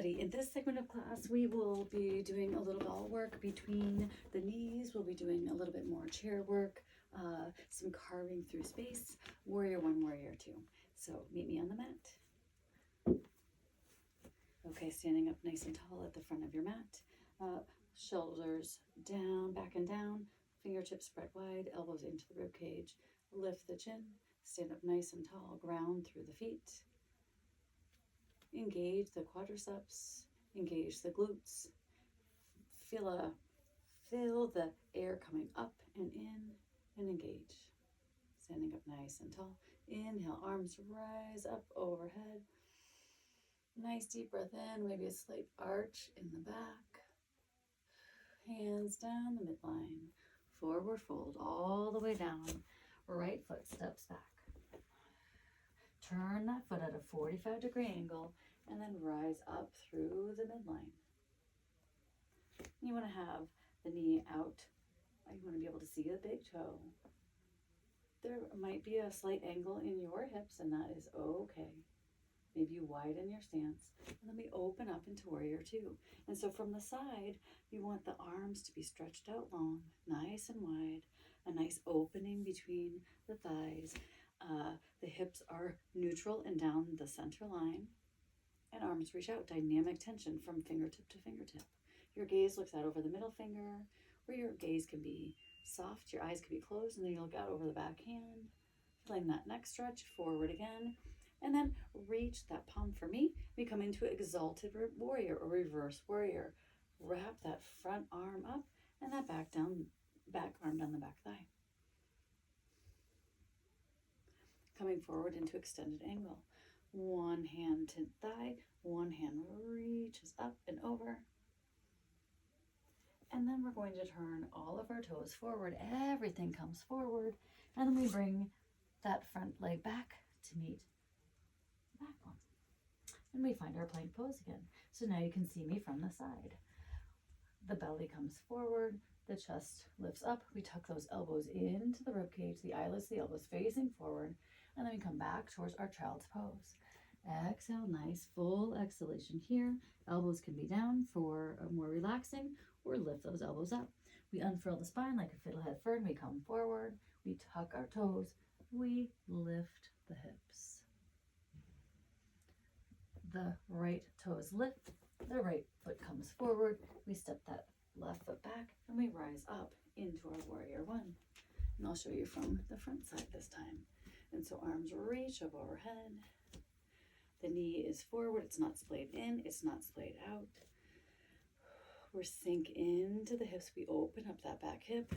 everybody. In this segment of class, we will be doing a little ball work between the knees. We'll be doing a little bit more chair work, some carving through space, warrior one, warrior two. So meet me on the mat. Okay, standing up nice and tall at the front of your mat. Shoulders down, back and down, fingertips spread wide, elbows into the rib cage. Lift the chin, stand up nice and tall, ground through the feet. Engage the quadriceps, engage the glutes. Feel the air coming up and in, and engage. Standing up nice and tall. Inhale, arms rise up overhead. Nice deep breath in, maybe a slight arch in the back. Hands down the midline. Forward fold all the way down. Right foot steps back. Turn that foot at a 45-degree angle and then rise up through the midline. You want to have the knee out. You want to be able to see the big toe. There might be a slight angle in your hips, and that is okay. Maybe you widen your stance, and then we open up into warrior two. And so from the side, you want the arms to be stretched out long, nice and wide, a nice opening between the thighs. The hips are neutral and down the center line, and arms reach out, dynamic tension from fingertip to fingertip. Your gaze looks out over the middle finger, or your gaze can be soft, your eyes can be closed, and then you look out over the back hand, feeling that neck stretch, forward again, and then reach that palm. For me, we come into exalted warrior or reverse warrior. Wrap that front arm up and that back arm down the back thigh. Coming forward into extended angle. One hand to thigh, one hand reaches up and over. And then we're going to turn all of our toes forward. Everything comes forward. And then we bring that front leg back to meet the back one. And we find our plank pose again. So now you can see me from the side. The belly comes forward. The chest lifts up. We tuck those elbows into the ribcage, the eyelids, the elbows facing forward. And then we come back towards our child's pose. Exhale, nice full exhalation here. Elbows can be down for a more relaxing, or lift those elbows up. We unfurl the spine like a fiddlehead fern. We come forward. We tuck our toes. We lift the hips. The right toes lift. The right foot comes forward. We step that left foot back and we rise up into our warrior one. And I'll show you from the front side this time. And so arms reach up overhead. The knee is forward. It's not splayed in. It's not splayed out. We sink into the hips. We open up that back hip.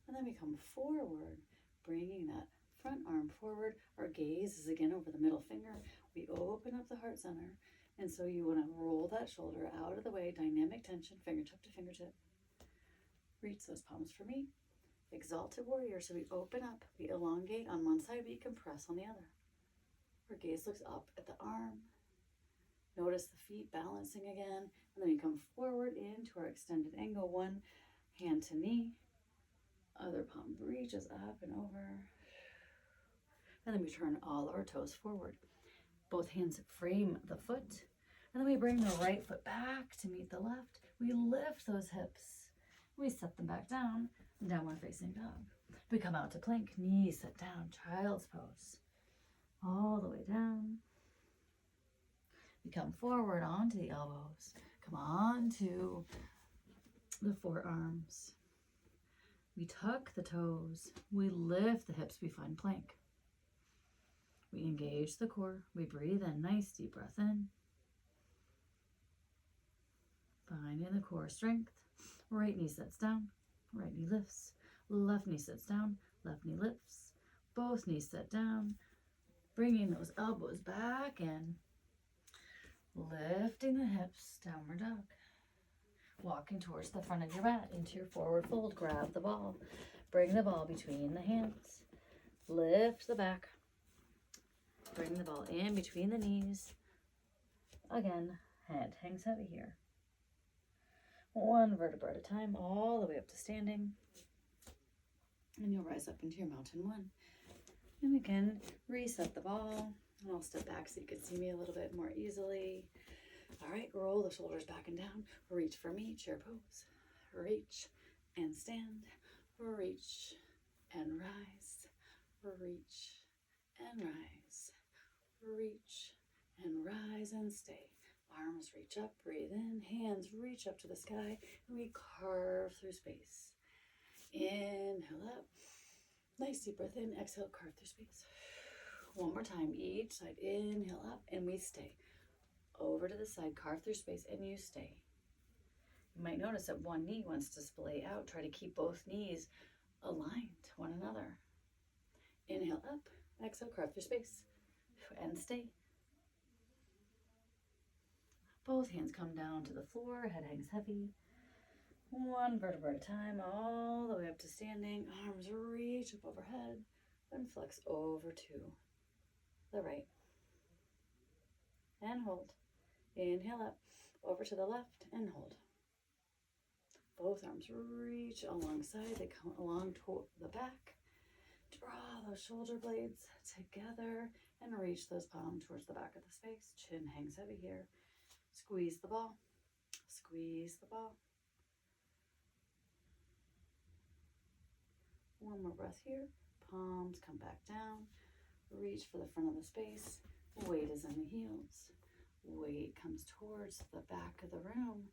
And then we come forward, bringing that front arm forward. Our gaze is again over the middle finger. We open up the heart center. And so you want to roll that shoulder out of the way. Dynamic tension, fingertip to fingertip. Reach those palms for me. Exalted warrior. So we open up. We elongate on one side. We compress on the other. Our gaze looks up at the arm. Notice the feet balancing again. And then we come forward into our extended angle. One hand to knee. Other palm reaches up and over. And then we turn all our toes forward. Both hands frame the foot. And then we bring the right foot back to meet the left. We lift those hips. We set them back down. Downward facing dog. We come out to plank. Knees set down. Child's pose. All the way down. We come forward onto the elbows. Come on to the forearms. We tuck the toes. We lift the hips. We find plank. We engage the core. We breathe in. Nice deep breath in. Finding the core strength. Right knee sits down. Right knee lifts. Left knee sits down. Left knee lifts. Both knees sit down. Bringing those elbows back in. Lifting the hips. Downward dog. Walking towards the front of your mat into your forward fold. Grab the ball. Bring the ball between the hands. Lift the back. Bring the ball in between the knees. Again, head hangs heavy here. One vertebra at a time, all the way up to standing. And you'll rise up into your mountain one. And we can reset the ball. And I'll step back so you can see me a little bit more easily. All right, roll the shoulders back and down. Reach for me, chair pose. Reach and stand. Reach and rise. Reach and rise. Reach and rise and stay. Arms reach up, breathe in, hands reach up to the sky, and we carve through space. Inhale up. Nice deep breath in, exhale, carve through space. One more time, each side. Inhale up, and we stay. Over to the side, carve through space, and you stay. You might notice that one knee wants to splay out. Try to keep both knees aligned to one another. Inhale up, exhale, carve through space, and stay. Both hands come down to the floor, head hangs heavy. One vertebra at a time, all the way up to standing. Arms reach up overhead, then flex over to the right. And hold. Inhale up, over to the left, and hold. Both arms reach alongside, they come along to the back. Draw those shoulder blades together and reach those palms towards the back of the space. Chin hangs heavy here. Squeeze the ball. Squeeze the ball. One more breath here. Palms come back down. Reach for the front of the space. Weight is in the heels. Weight comes towards the back of the room.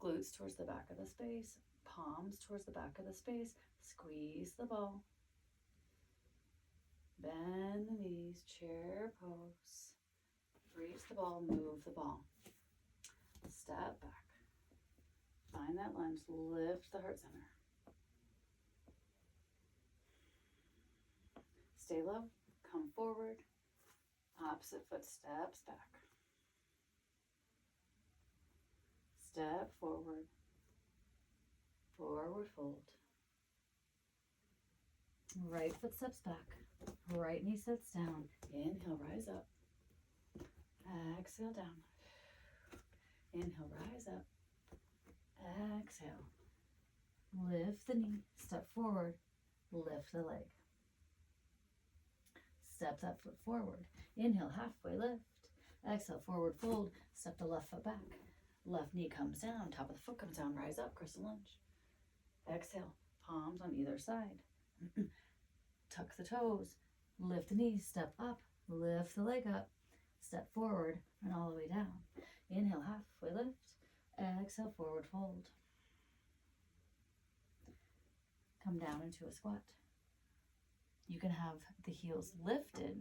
Glutes towards the back of the space. Palms towards the back of the space. Squeeze the ball. Bend the knees. Chair pose. Reach the ball. Move the ball. Step back. Find that lunge. Lift the heart center. Stay low. Come forward. Opposite foot steps back. Step forward. Forward fold. Right foot steps back. Right knee sits down. Inhale, rise up. Exhale, down. Inhale, rise up. Exhale. Lift the knee. Step forward. Lift the leg. Step that foot forward. Inhale, halfway lift. Exhale, forward fold. Step the left foot back. Left knee comes down. Top of the foot comes down. Rise up, crescent lunge. Exhale, palms on either side. Tuck the toes. Lift the knees. Step up. Lift the leg up. Step forward and all the way down. Inhale, halfway lift. Exhale, forward fold. Come down into a squat. You can have the heels lifted.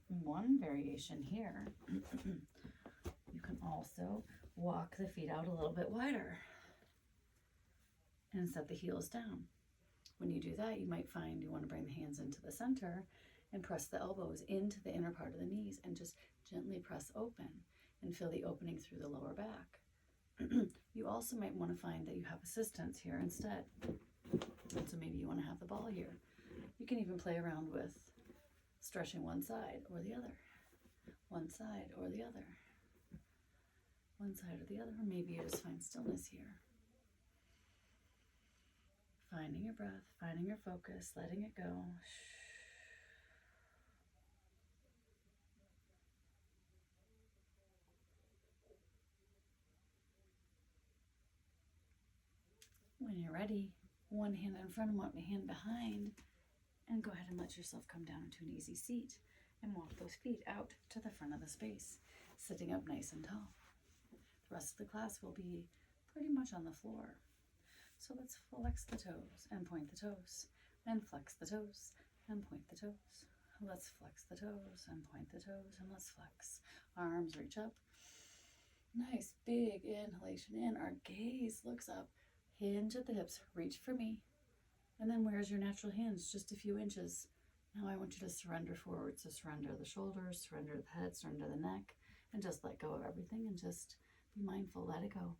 One variation here. You can also walk the feet out a little bit wider and set the heels down. When you do that, you might find you want to bring the hands into the center and press the elbows into the inner part of the knees and just gently press open and feel the opening through the lower back. You also might want to find that you have assistance here instead. And so maybe you want to have the ball here. You can even play around with stretching one side or the other. One side or the other. One side or the other. Or maybe you just find stillness here. Finding your breath, finding your focus, letting it go. When you're ready, one hand in front and one hand behind, and go ahead and let yourself come down into an easy seat and walk those feet out to the front of the space, sitting up nice and tall. The rest of the class will be pretty much on the floor. So let's flex the toes and point the toes, and flex the toes and point the toes. Let's flex the toes and point the toes, and let's flex. Arms reach up. Nice big inhalation in. Our gaze looks up. Hinge at the hips. Reach for me. And then where's your natural hinge? Just a few inches. Now I want you to surrender forward. So surrender the shoulders, surrender the head, surrender the neck, and just let go of everything and just be mindful. Let it go.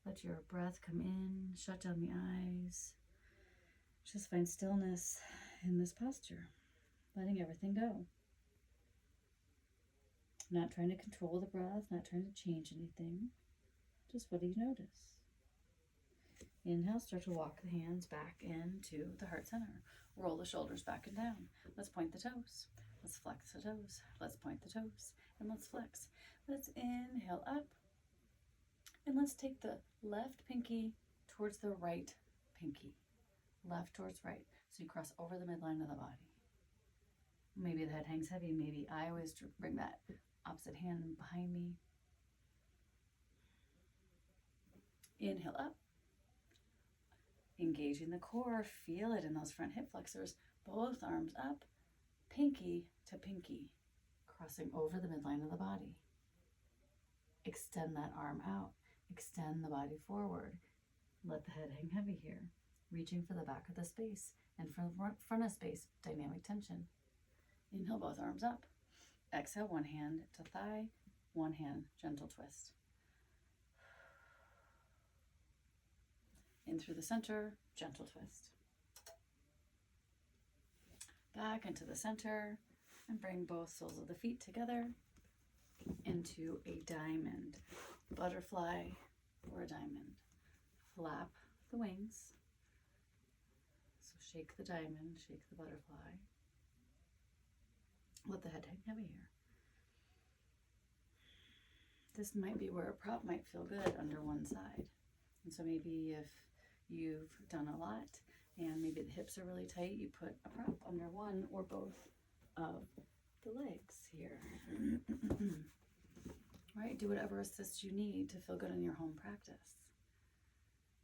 Let your breath come in. Shut down the eyes. Just find stillness in this posture. Letting everything go. Not trying to control the breath, not trying to change anything. Just what do you notice? Inhale, start to walk the hands back into the heart center. Roll the shoulders back and down. Let's point the toes. Let's flex the toes. Let's point the toes and let's flex. Let's inhale up and let's take the left pinky towards the right pinky. Left towards right. So you cross over the midline of the body. Maybe the head hangs heavy. Maybe I always bring that opposite hand behind me. Inhale up. Engaging the core. Feel it in those front hip flexors. Both arms up. Pinky to pinky. Crossing over the midline of the body. Extend that arm out. Extend the body forward. Let the head hang heavy here. Reaching for the back of the space. And for the front of space, dynamic tension. Inhale, both arms up. Exhale, one hand to thigh, one hand, gentle twist. In through the center, gentle twist. Back into the center, and bring both soles of the feet together into a diamond, butterfly, or a diamond. Flap the wings. So shake the diamond, shake the butterfly. Let the head hang heavy here. This might be where a prop might feel good under one side. And so maybe if you've done a lot and maybe the hips are really tight, you put a prop under one or both of the legs here. Right? Do whatever assists you need to feel good in your home practice.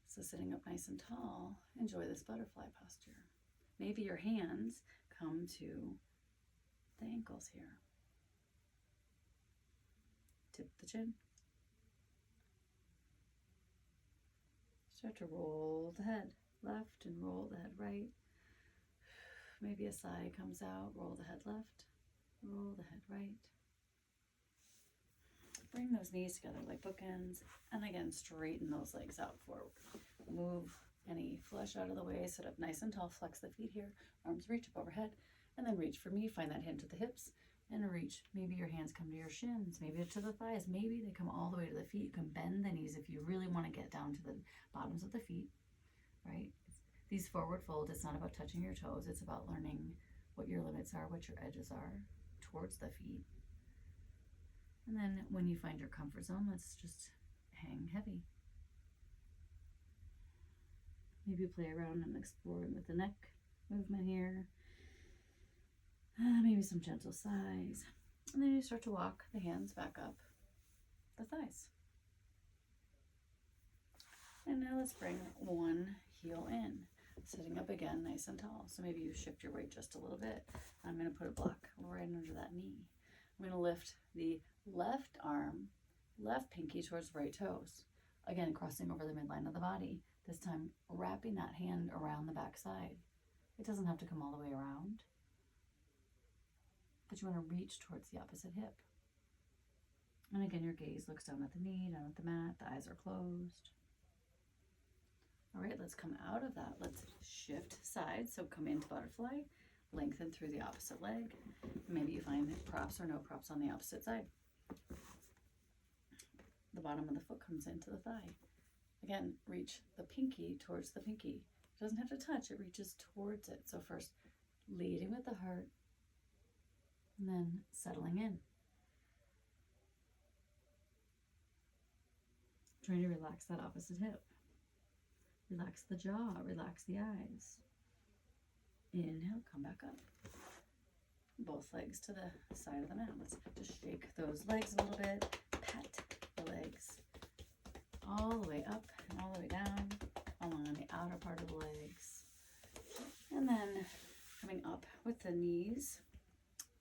So sitting up nice and tall, enjoy this butterfly posture. Maybe your hands come to the ankles here. Tip the chin. Start to roll the head left and roll the head right. Maybe a sigh comes out. Roll the head left. Roll the head right. Bring those knees together like bookends. And again, straighten those legs out forward. Move any flesh out of the way. Sit up nice and tall. Flex the feet here. Arms reach up overhead. And then reach for me. Find that hinge at the hips. And reach. Maybe your hands come to your shins. Maybe to the thighs. Maybe they come all the way to the feet. You can bend the knees if you really want to get down to the bottoms of the feet. Right? These forward folds, it's not about touching your toes. It's about learning what your limits are, what your edges are towards the feet. And then when you find your comfort zone, let's just hang heavy. Maybe play around and explore with the neck movement here. Maybe some gentle sighs. And then you start to walk the hands back up the thighs. And now let's bring one heel in. Sitting up again, nice and tall. So maybe you shift your weight just a little bit. I'm going to put a block right under that knee. I'm going to lift the left arm, left pinky towards right toes. Again, crossing over the midline of the body. This time, wrapping that hand around the back side. It doesn't have to come all the way around. But you want to reach towards the opposite hip. And again, your gaze looks down at the knee, down at the mat. The eyes are closed. All right, let's come out of that. Let's shift sides. So come into butterfly, lengthen through the opposite leg. Maybe you find props or no props on the opposite side. The bottom of the foot comes into the thigh. Again, reach the pinky towards the pinky. It doesn't have to touch, it reaches towards it. So first, leading with the heart, and then settling in. Trying to relax that opposite hip. Relax the jaw, relax the eyes. Inhale, come back up. Both legs to the side of the mat. Let's just shake those legs a little bit. Pat the legs all the way up and all the way down along the outer part of the legs. And then coming up with the knees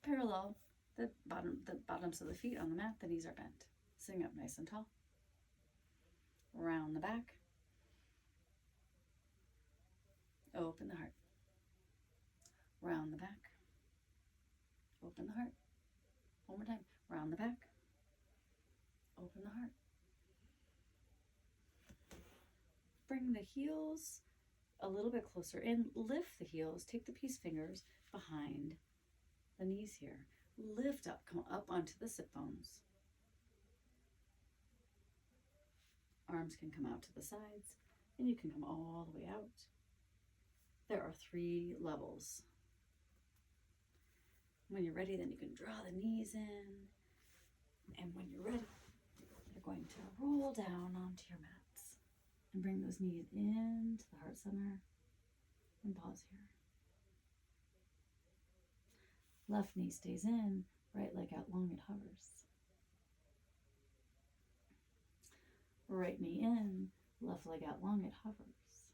parallel the bottoms of the feet on the mat. The knees are bent. Sitting up nice and tall. Round the back. Open the heart. Round the back. Open the heart. One more time. Round the back. Open the heart. Bring the heels a little bit closer in. Lift the heels. Take the peace fingers behind the knees here. Lift up. Come up onto the sit bones. Arms can come out to the sides, and you can come all the way out. There are 3 levels. When you're ready, then you can draw the knees in. And when you're ready, you're going to roll down onto your mats and bring those knees into the heart center and pause here. Left knee stays in, right leg out long, it hovers. Right knee in, left leg out long, it hovers.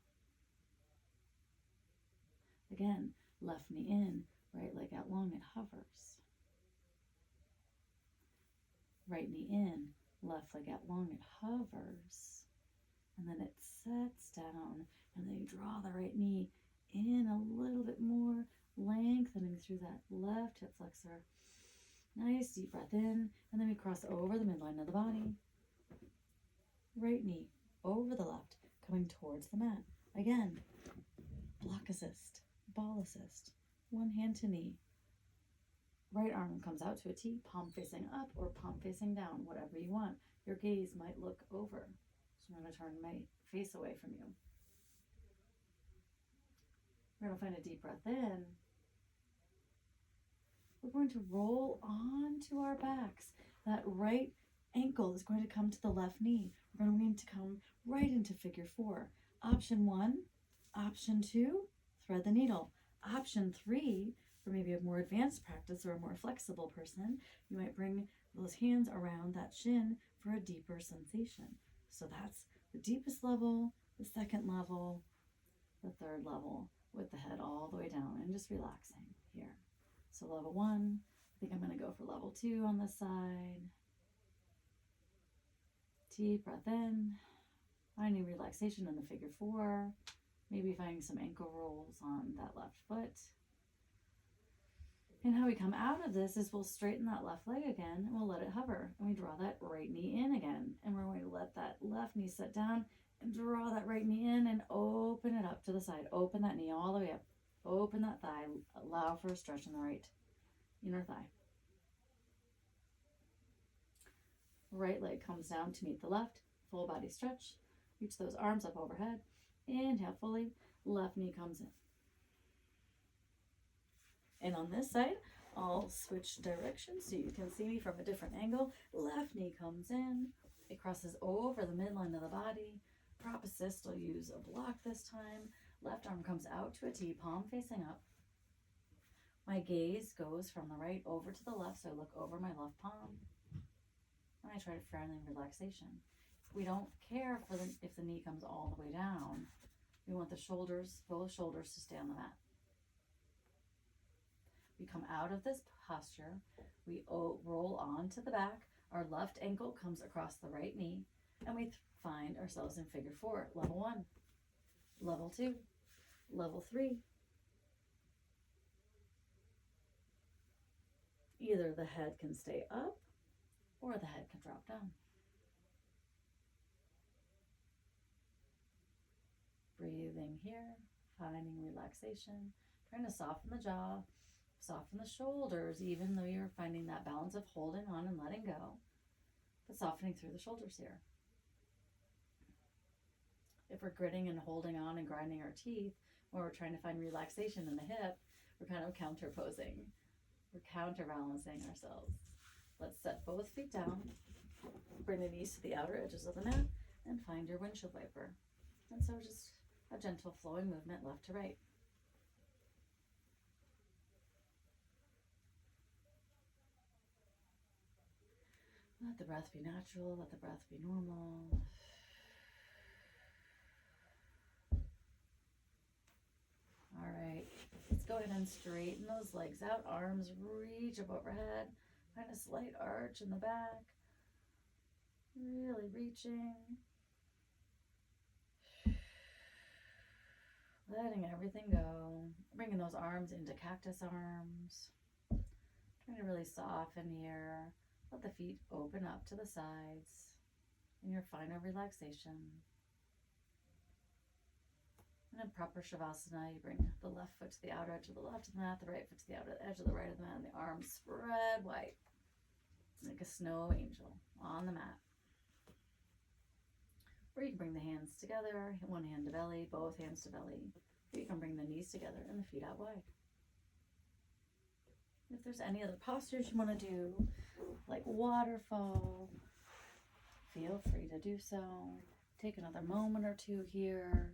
Again, left knee in, right leg out long, it hovers. Right knee in, left leg out long, it hovers. And then it sets down, and then you draw the right knee in a little bit more, lengthening through that left hip flexor. Nice deep breath in, and then we cross over the midline of the body. Right knee over the left, coming towards the mat. Again, block assist, ball assist, one hand to knee. Right arm comes out to a T, palm facing up or palm facing down, whatever you want. Your gaze might look over. So I'm going to turn my face away from you. We're going to find a deep breath in. We're going to roll onto our backs. That right ankle is going to come to the left knee. We're going to come right into figure 4. Option 1, option 2, thread the needle. Option 3, for maybe a more advanced practice or a more flexible person, you might bring those hands around that shin for a deeper sensation. So that's the deepest level, the second level, the third level, with the head all the way down and just relaxing here. So level 1, I think I'm going to go for level 2 on this side. Deep breath in, finding relaxation in the figure 4, maybe finding some ankle rolls on that left foot. And how we come out of this is we'll straighten that left leg again, and we'll let it hover. And we draw that right knee in again. And we're going to let that left knee set down and draw that right knee in and open it up to the side. Open that knee all the way up. Open that thigh. Allow for a stretch in the right inner thigh. Right leg comes down to meet the left. Full body stretch. Reach those arms up overhead. Inhale fully. Left knee comes in. And on this side, I'll switch directions so you can see me from a different angle. Left knee comes in. It crosses over the midline of the body. Prop assist, I'll use a block this time. Left arm comes out to a T, palm facing up. My gaze goes from the right over to the left, so I look over my left palm. And I try to friendly relaxation. We don't care if the knee comes all the way down. We want the shoulders, both shoulders, to stay on the mat. We come out of this posture, we roll onto the back, our left ankle comes across the right knee, and we find ourselves in figure 4, level 1, level 2, level 3. Either the head can stay up or the head can drop down. Breathing here, finding relaxation, trying to soften the jaw, soften the shoulders, even though you're finding that balance of holding on and letting go, but softening through the shoulders here. If we're gritting and holding on and grinding our teeth, or we're trying to find relaxation in the hip, we're kind of counterposing. We're counterbalancing ourselves. Let's set both feet down, bring the knees to the outer edges of the mat, and find your windshield wiper. And so just a gentle flowing movement left to right. Let the breath be natural, let the breath be normal. All right, let's go ahead and straighten those legs out. Arms reach up overhead. Find a slight arch in the back. Really reaching. Letting everything go. Bringing those arms into cactus arms. Trying to really soften here. Let the feet open up to the sides in your final relaxation. And in proper Shavasana, you bring the left foot to the outer edge of the left of the mat, the right foot to the outer edge of the right of the mat, and the arms spread wide, like a snow angel on the mat. Or you can bring the hands together, one hand to belly, both hands to belly. Or you can bring the knees together and the feet out wide. If If there's any other postures you want to do, like waterfall, feel free to do so. Take another moment or two here.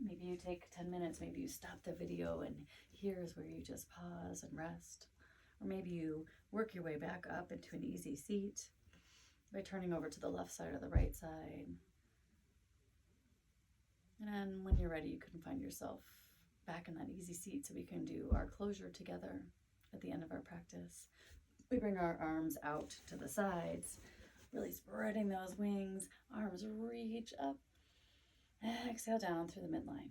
Maybe you take 10 minutes, maybe you stop the video and here's where you just pause and rest. Or maybe you work your way back up into an easy seat by turning over to the left side or the right side. And then when you're ready, you can find yourself back in that easy seat so we can do our closure together at the end of our practice. We bring our arms out to the sides, really spreading those wings. Arms reach up. Exhale down through the midline.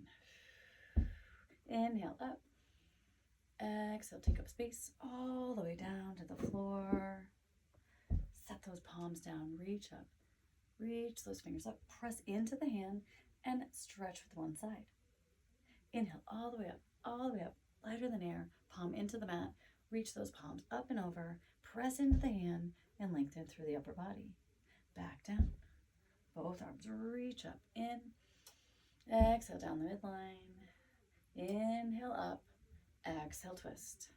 Inhale up. Exhale, take up space all the way down to the floor. Set those palms down, reach up. Reach those fingers up, press into the hand and stretch with one side. Inhale all the way up, lighter than air, palm into the mat. Reach those palms up and over, press into the hand and lengthen through the upper body. Back down. Both arms reach up, in. Exhale down the midline. Inhale up. Exhale, twist.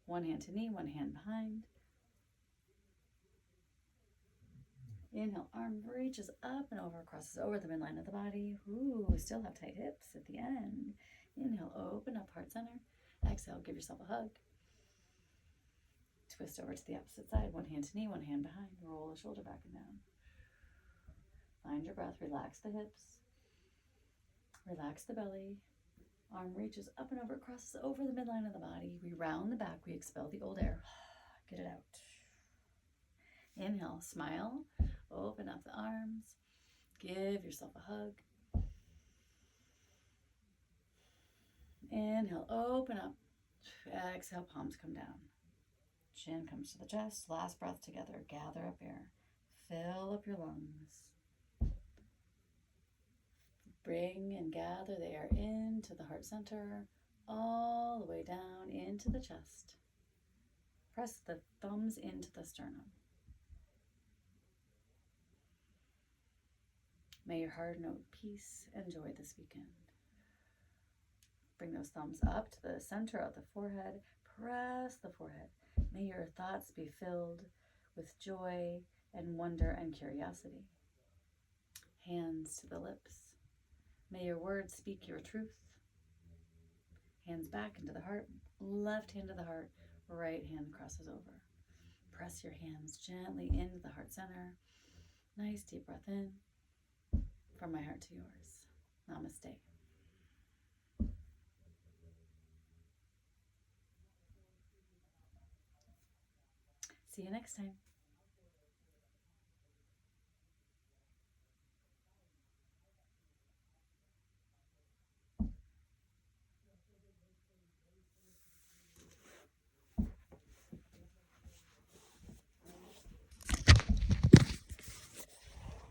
One hand to knee, one hand behind. Inhale, arm reaches up and over, crosses over the midline of the body. Ooh, still have tight hips at the end. Inhale, open up, heart center. Exhale, give yourself a hug. Twist over to the opposite side. One hand to knee, one hand behind. Roll the shoulder back and down. Find your breath. Relax the hips. Relax the belly. Arm reaches up and over, crosses over the midline of the body. We round the back. We expel the old air. Get it out. Inhale, smile. Open up the arms. Give yourself a hug. Inhale, open up. Exhale, palms come down. Chin comes to the chest. Last breath together. Gather up air. Fill up your lungs. Bring and gather the air into the heart center, all the way down into the chest. Press the thumbs into the sternum. May your heart know peace and joy this weekend. Bring those thumbs up to the center of the forehead. Press the forehead. May your thoughts be filled with joy and wonder and curiosity. Hands to the lips. May your words speak your truth. Hands back into the heart. Left hand to the heart. Right hand crosses over. Press your hands gently into the heart center. Nice deep breath in. From my heart to yours. Namaste. See you next time.